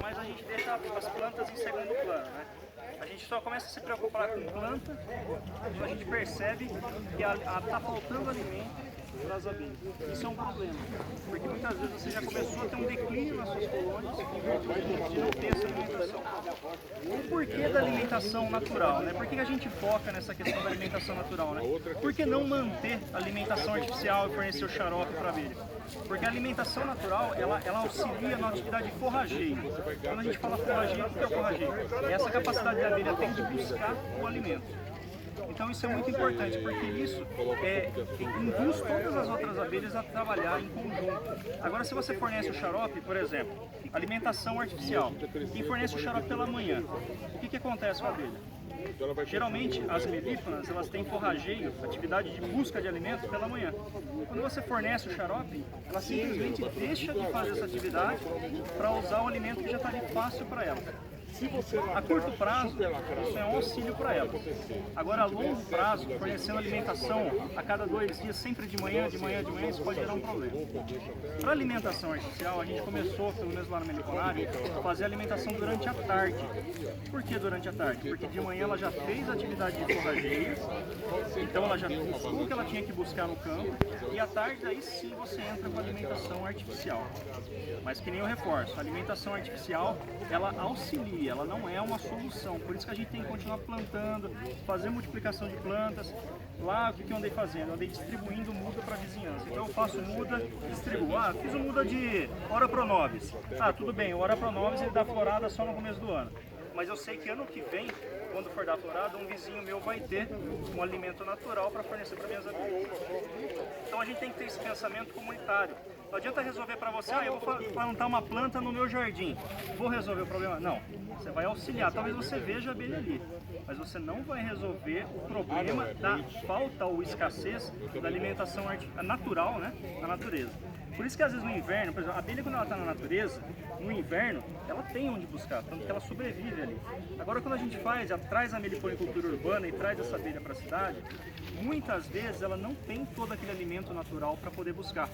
mas a gente deixa as plantas em segundo plano, né? A gente só começa a se preocupar com planta quando a gente percebe que está faltando alimento para as abelhas. Isso é um problema, porque muitas vezes você já começou a ter um declínio nas suas colônias de não ter essa alimentação. O porquê da alimentação natural, né? Por que a gente foca nessa questão da alimentação natural, né? Por que não manter a alimentação artificial e fornecer o xarope para a abelha? Porque a alimentação natural, ela auxilia na atividade de forrageio. Quando a gente fala forrageio, o que é o forrageio? É essa capacidade da abelha tem de buscar o alimento. Então isso é muito importante, porque isso induz todas as outras abelhas a trabalhar em conjunto. Agora, se você fornece o xarope, por exemplo, alimentação artificial, quem fornece o xarope pela manhã, o que acontece com a abelha? Geralmente, as melífonas, elas têm forrageio, atividade de busca de alimento pela manhã. Quando você fornece o xarope, ela simplesmente deixa de fazer essa atividade para usar o alimento que já está ali fácil para ela. A curto prazo, isso é um auxílio para ela. Agora, a longo prazo, fornecendo alimentação a cada 2 dias, sempre de manhã, isso pode gerar um problema. Para alimentação artificial, a gente começou, pelo menos lá no meliponário, a fazer alimentação durante a tarde. Por que durante a tarde? Porque de manhã ela já fez atividade de forrageio, então ela já buscou o que ela tinha que buscar no campo, e à tarde aí sim você entra com alimentação artificial. Mas que nem eu reforço, a alimentação artificial, ela auxilia, ela não é uma solução, por isso que a gente tem que continuar plantando, fazer multiplicação de plantas. Lá, o que eu andei fazendo? Eu andei distribuindo muda para a vizinhança. Então eu faço muda, distribuo. Ah, fiz uma muda de Ora Pronovis. Ah, tudo bem, o Ora Pronovis ele dá florada só no começo do ano. Mas eu sei que ano que vem, quando for dar florada, um vizinho meu vai ter um alimento natural para fornecer para minhas abelhas. Então a gente tem que ter esse pensamento comunitário. Não adianta resolver para você, eu vou plantar uma planta no meu jardim, vou resolver o problema. Não, você vai auxiliar, talvez você veja a abelha ali, mas você não vai resolver o problema da falta ou escassez da alimentação natural, né, na natureza. Por isso que às vezes no inverno, por exemplo, a abelha quando ela está na natureza, no inverno, ela tem onde buscar, tanto que ela sobrevive ali. Agora quando a gente traz a meliponicultura urbana e traz essa abelha para a cidade, muitas vezes ela não tem todo aquele alimento natural para poder buscar.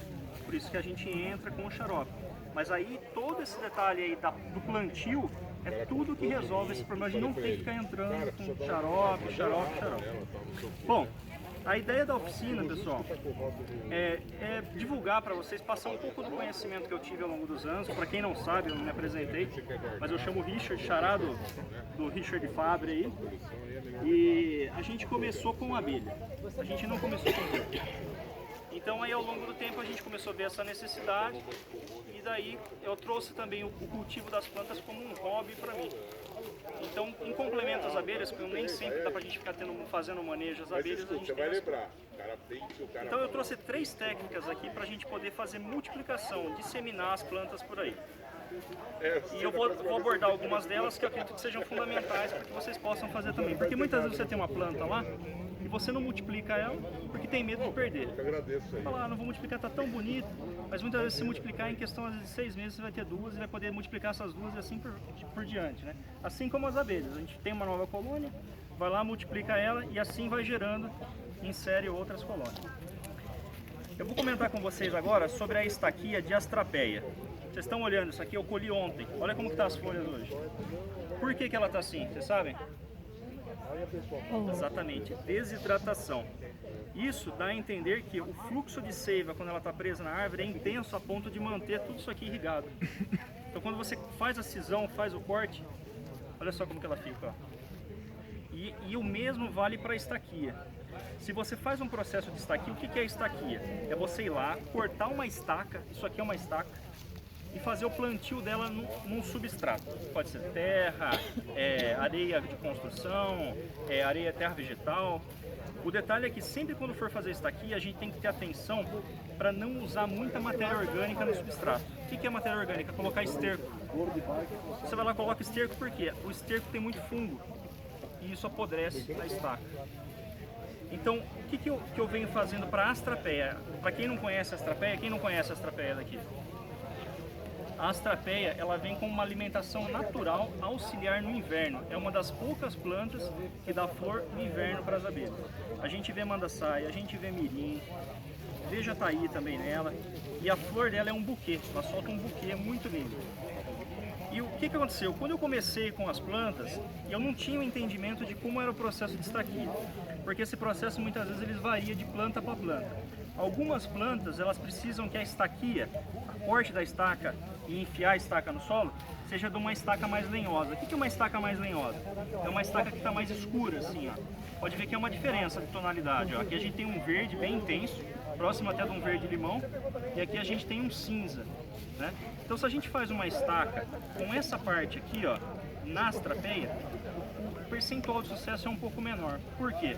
Por isso que a gente entra com o xarope. Mas aí todo esse detalhe aí do plantio é tudo que resolve esse problema. A gente não tem que ficar entrando com xarope. Bom, a ideia da oficina, pessoal, é divulgar para vocês, passar um pouco do conhecimento que eu tive ao longo dos anos. Para quem não sabe, eu não me apresentei, mas eu chamo Richard, xará do Richard Fabre aí. E a gente começou com abelha, a gente não começou com abelha. Então aí ao longo do tempo a gente começou a ver essa necessidade e daí eu trouxe também o cultivo das plantas como um hobby para mim. Então, em complemento às abelhas, porque nem sempre dá pra gente ficar fazendo manejo às abelhas, a gente tem Então eu trouxe 3 técnicas aqui pra gente poder fazer multiplicação, disseminar as plantas por aí. E eu vou abordar algumas delas que eu acredito que sejam fundamentais para que vocês possam fazer também. Porque muitas vezes você tem uma planta lá e você não multiplica ela porque tem medo de perder. Eu agradeço aí. Fala, não vou multiplicar, tá tão bonito, mas muitas vezes se multiplicar em questão de 6 meses você vai ter 2 e vai poder multiplicar essas 2 e assim por diante, né? Assim como as abelhas, a gente tem uma nova colônia, vai lá, multiplica ela e assim vai gerando, insere outras colônias. Eu vou comentar com vocês agora sobre a estaquia de Astrapeia. Vocês estão olhando, isso aqui eu colhi ontem. Olha como que tá as folhas hoje. Por que ela tá assim, vocês sabem? Exatamente, desidratação. Isso dá a entender que o fluxo de seiva, quando ela está presa na árvore, é intenso a ponto de manter tudo isso aqui irrigado. Então quando você faz a cisão, faz o corte, olha só como que ela fica, ó. E o mesmo vale para a estaquia. Se você faz um processo de estaquia, o que é estaquia? É você ir lá, cortar uma estaca, isso aqui é uma estaca, e fazer o plantio dela num substrato. Pode ser terra, areia de construção, terra vegetal. O detalhe é que sempre quando for fazer estaquia, a gente tem que ter atenção para não usar muita matéria orgânica no substrato. O que é matéria orgânica? Colocar esterco. Você vai lá e coloca esterco porque o esterco tem muito fungo e isso apodrece a estaca. Então, o que eu venho fazendo para a Astrapeia? Para quem não conhece a Astrapeia, quem não conhece a Astrapeia daqui? A Astrapeia, ela vem com uma alimentação natural auxiliar no inverno. É uma das poucas plantas que dá flor no inverno para as abelhas. A gente vê mandaçaia, a gente vê mirim, vê jataí também nela. E a flor dela é um buquê, ela solta um buquê muito lindo. E o que aconteceu? Quando eu comecei com as plantas, eu não tinha o entendimento de como era o processo de estaquia, porque esse processo muitas vezes ele varia de planta para planta. Algumas plantas elas precisam que a estaquia, a corte da estaca e enfiar a estaca no solo, seja de uma estaca mais lenhosa. O que é uma estaca mais lenhosa? É uma estaca que está mais escura, assim, ó. Pode ver que é uma diferença de tonalidade, ó. Aqui a gente tem um verde bem intenso, próximo até de um verde limão, e aqui a gente tem um cinza, né? Então se a gente faz uma estaca com essa parte aqui, ó, na astrapeia, o percentual de sucesso é um pouco menor. Por quê?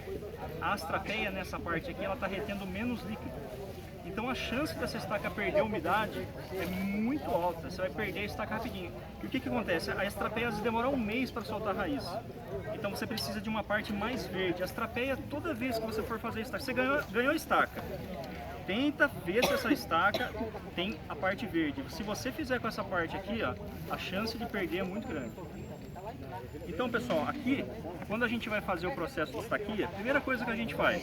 A astrapeia nessa parte aqui, ela está retendo menos líquido. Então a chance dessa estaca perder umidade é muito alta, você vai perder a estaca rapidinho. E o que acontece? A astrapeia às vezes demora um mês para soltar a raiz. Então você precisa de uma parte mais verde. A astrapeia, toda vez que você for fazer estaca, você ganhou a estaca. Tenta ver se essa estaca tem a parte verde. Se você fizer com essa parte aqui, ó, a chance de perder é muito grande. Então pessoal, aqui, quando a gente vai fazer o processo de estaquia, a primeira coisa que a gente faz,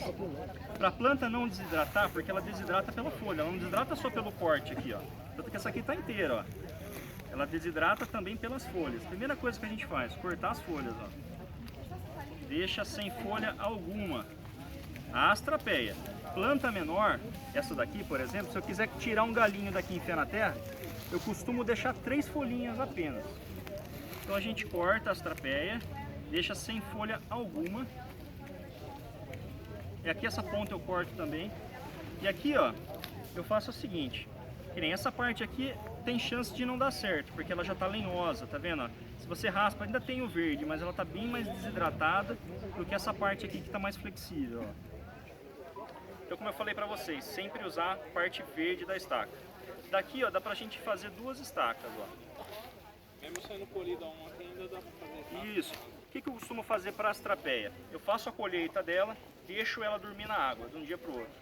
para a planta não desidratar, porque ela desidrata pela folha, ela não desidrata só pelo corte aqui, ó. Tanto que essa aqui está inteira, ó. Ela desidrata também pelas folhas. Primeira coisa que a gente faz, cortar as folhas, ó. Deixa sem folha alguma. A astrapeia. Planta menor, essa daqui, por exemplo, se eu quiser tirar um galinho daqui e enfiar na terra, eu costumo deixar 3 folhinhas apenas. Então a gente corta a astrapeia, deixa sem folha alguma. E aqui essa ponta eu corto também. E aqui, ó, eu faço o seguinte, que nem essa parte aqui tem chance de não dar certo, porque ela já está lenhosa, tá vendo? Se você raspa, ainda tem o verde, mas ela está bem mais desidratada do que essa parte aqui que está mais flexível, ó. Então, como eu falei para vocês, sempre usar a parte verde da estaca. Daqui, ó, dá pra gente fazer 2 estacas, ó. Mesmo sendo colhida uma, ainda dá pra fazer, tá? Isso. O que eu costumo fazer para a astrapeia? Eu faço a colheita dela, deixo ela dormir na água, de um dia para o outro.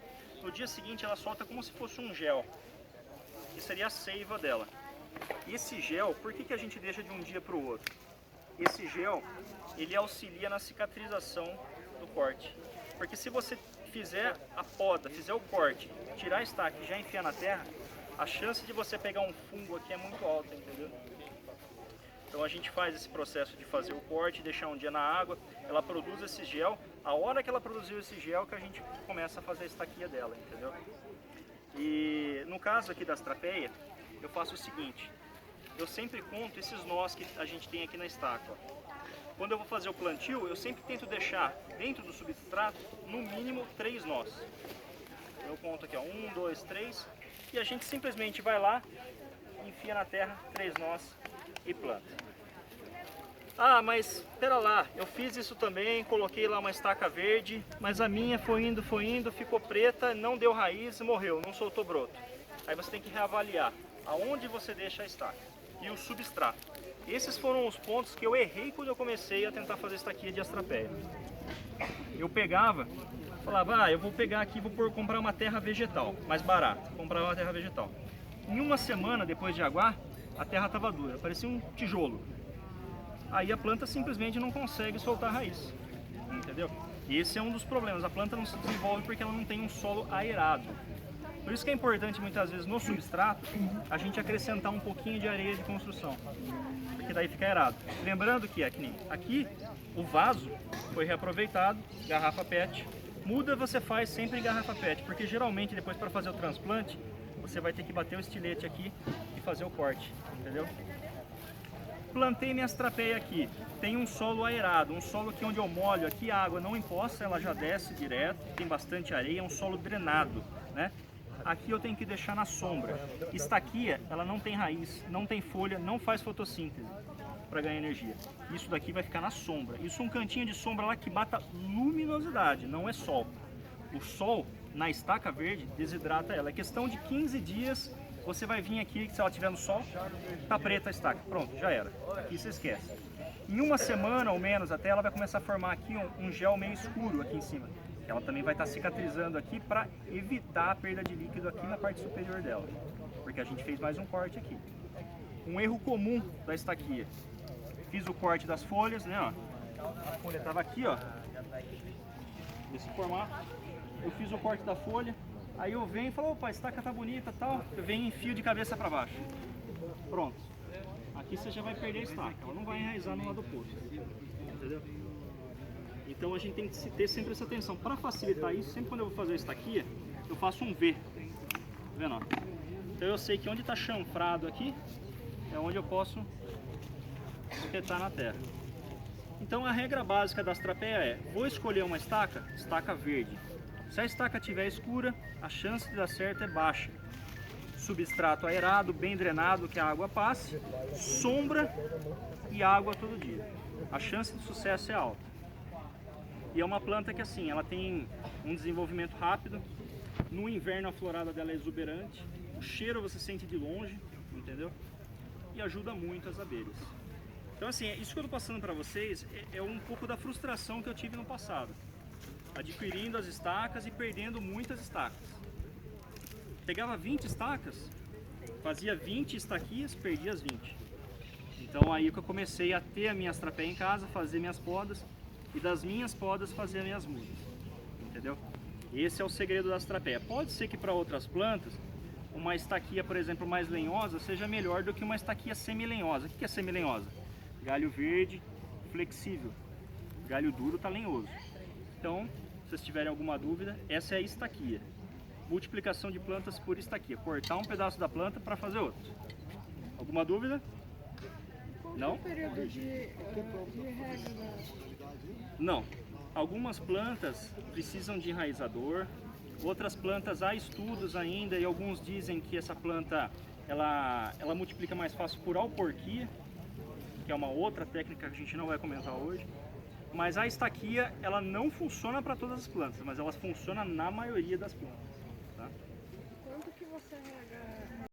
No dia seguinte ela solta como se fosse um gel, que seria a seiva dela. E esse gel, por que a gente deixa de um dia para o outro? Esse gel, ele auxilia na cicatrização do corte. Porque se você fizer a poda, fizer o corte, tirar a estaca e já enfiar na terra, a chance de você pegar um fungo aqui é muito alta, entendeu? Então a gente faz esse processo de fazer o corte, deixar um dia na água, ela produz esse gel, a hora que ela produziu esse gel que a gente começa a fazer a estaquia dela, entendeu? E no caso aqui da astrapeia, eu faço o seguinte, eu sempre conto esses nós que a gente tem aqui na estaca, ó. Quando eu vou fazer o plantio, eu sempre tento deixar dentro do substrato no mínimo 3 nós. Eu conto aqui, ó, 1, 2, 3, e a gente simplesmente vai lá, enfia na terra 3 nós e planta. Ah, mas pera lá, eu fiz isso também, coloquei lá uma estaca verde, mas a minha foi indo, ficou preta, não deu raiz, morreu, não soltou broto. Aí você tem que reavaliar aonde você deixa a estaca e o substrato. Esses foram os pontos que eu errei quando eu comecei a tentar fazer estaquia de astrapeia. Eu pegava, falava, eu vou pegar aqui, vou comprar uma terra vegetal, mais barato, comprar uma terra vegetal. Em uma semana depois de aguar, a terra estava dura, parecia um tijolo. Aí a planta simplesmente não consegue soltar a raiz, entendeu? E esse é um dos problemas, a planta não se desenvolve porque ela não tem um solo aerado. Por isso que é importante muitas vezes no substrato a gente acrescentar um pouquinho de areia de construção, porque daí fica aerado. Lembrando que aqui o vaso foi reaproveitado, garrafa PET. Muda você faz sempre em garrafa PET, porque geralmente depois para fazer o transplante você vai ter que bater o estilete aqui e fazer o corte, entendeu? Plantei minha astrapeia aqui, tem um solo aerado, um solo aqui onde eu molho, aqui a água não empoça, ela já desce direto, tem bastante areia, é um solo drenado, né? Aqui eu tenho que deixar na sombra. Estaquia, ela não tem raiz, não tem folha, não faz fotossíntese para ganhar energia. Isso daqui vai ficar na sombra. Isso é um cantinho de sombra lá que bata luminosidade, não é sol. O sol na estaca verde desidrata ela. É questão de 15 dias, você vai vir aqui, se ela estiver no sol, tá preta a estaca. Pronto, já era. Aqui você esquece. Em uma semana ou menos até ela vai começar a formar aqui um gel meio escuro aqui em cima. Ela também vai estar cicatrizando aqui para evitar a perda de líquido aqui na parte superior dela, porque a gente fez mais um corte aqui. Um erro comum da estaquia, fiz o corte das folhas, né? Ó. A folha estava aqui, ó, desse formato. Eu fiz o corte da folha, aí eu venho e falo, opa, a estaca tá bonita, tal. Eu venho e enfio de cabeça para baixo. Pronto. Aqui aqui você já vai perder a estaca, ela não vai enraizar no lado oposto, entendeu? Então a gente tem que ter sempre essa atenção. Para facilitar isso, sempre quando eu vou fazer a estaquia, eu faço um V, tá vendo? Então eu sei que onde está chanfrado aqui, é onde eu posso espetar na terra. Então a regra básica das trapeias é, vou escolher uma estaca verde. Se a estaca estiver escura, a chance de dar certo é baixa. Substrato aerado, bem drenado, que a água passe, sombra e água todo dia. A chance de sucesso é alta. E é uma planta que assim, ela tem um desenvolvimento rápido. No inverno a florada dela é exuberante. O cheiro você sente de longe, entendeu? E ajuda muito as abelhas. Então assim, isso que eu estou passando para vocês é um pouco da frustração que eu tive no passado. Adquirindo as estacas e perdendo muitas estacas. Pegava 20 estacas, fazia 20 estaquias, perdia as 20. Então aí que eu comecei a ter as minhas trapeias em casa, fazer minhas podas e das minhas podas fazer as minhas mudas. Entendeu? Esse é o segredo das trapeias. Pode ser que para outras plantas, uma estaquia, por exemplo, mais lenhosa seja melhor do que uma estaquia semi-lenhosa. O que é semi-lenhosa? Galho verde, flexível. Galho duro está lenhoso. Então, se vocês tiverem alguma dúvida, essa é a estaquia. Multiplicação de plantas por estaquia. Cortar um pedaço da planta para fazer outro. Alguma dúvida? Não? Qual o período de rega? Não. Algumas plantas precisam de enraizador. Outras plantas há estudos ainda e alguns dizem que essa planta ela multiplica mais fácil por alporquia, que é uma outra técnica que a gente não vai comentar hoje. Mas a estaquia ela não funciona para todas as plantas, mas ela funciona na maioria das plantas. Tá? Quanto que você rega